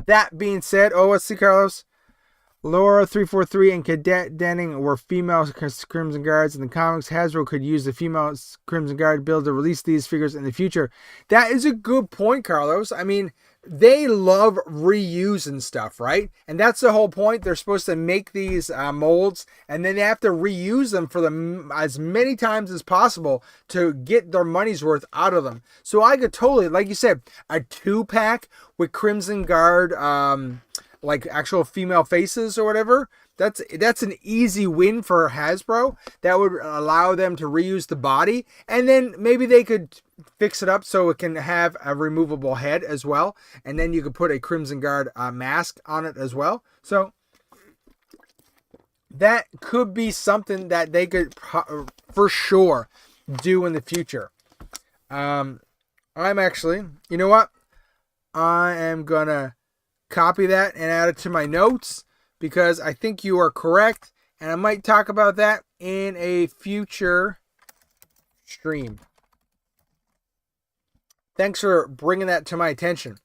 That being said, let's see, Carlos. Laura 343 and Cadet Denning were female Crimson Guards in the comics. Hasbro could use the female Crimson Guard build to release these figures in the future. That is a good point, Carlos. I mean, they love reusing stuff, right? And that's the whole point. They're supposed to make these molds, and then they have to reuse them for them as many times as possible to get their money's worth out of them. So I could totally, like you said, a 2-pack with Crimson Guard, like actual female faces or whatever. That's an easy win for Hasbro. That would allow them to reuse the body, and then maybe they could fix it up so it can have a removable head as well, and then you could put a Crimson Guard mask on it as well. So that could be something that they could for sure do in the future. I'm actually, you know what? I am gonna copy that and add it to my notes, because I think you are correct, and I might talk about that in a future stream. Thanks for bringing that to my attention.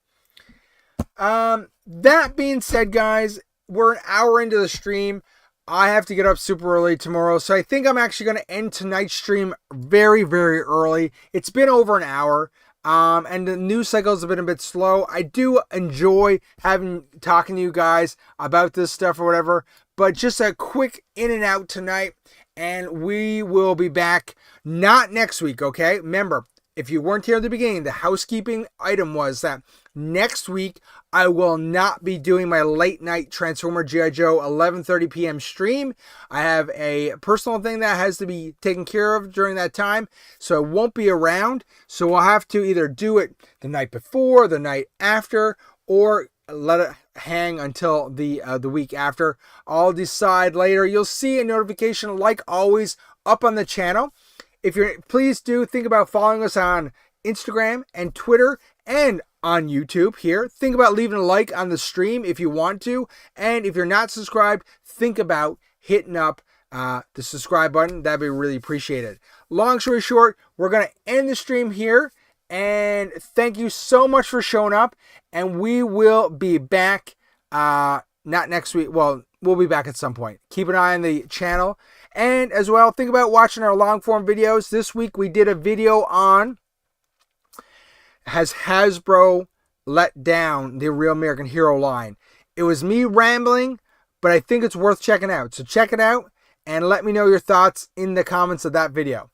That being said, guys, we're an hour into the stream. I have to get up super early tomorrow, so I think I'm actually going to end tonight's stream very, very early. It's been over an hour. And the news cycles have been a bit slow. I do enjoy talking to you guys about this stuff or whatever, but just a quick in and out tonight, and we will be back not next week, okay? Remember, if you weren't here at the beginning, the housekeeping item was that next week I will not be doing my late night Transformer G.I. Joe 11:30 p.m. stream. I have a personal thing that has to be taken care of during that time, so I won't be around. So I'll have to either do it the night before, the night after, or let it hang until the week after. I'll decide later. You'll see a notification, like always, up on the channel. If you're, please do think about following us on Instagram and Twitter and on YouTube here. Think about leaving a like on the stream if you want to. And if you're not subscribed, think about hitting up the subscribe button. That'd be really appreciated. Long story short, we're going to end the stream here. And thank you so much for showing up. And we will be back, not next week. Well, we'll be back at some point. Keep an eye on the channel. And as well, think about watching our long form videos. This week we did a video on, has Hasbro let down the Real American Hero line? It was me rambling, but I think it's worth checking out. So check it out and let me know your thoughts in the comments of that video.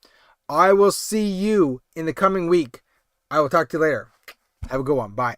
I will see you in the coming week. I will talk to you later. Have a good one. Bye.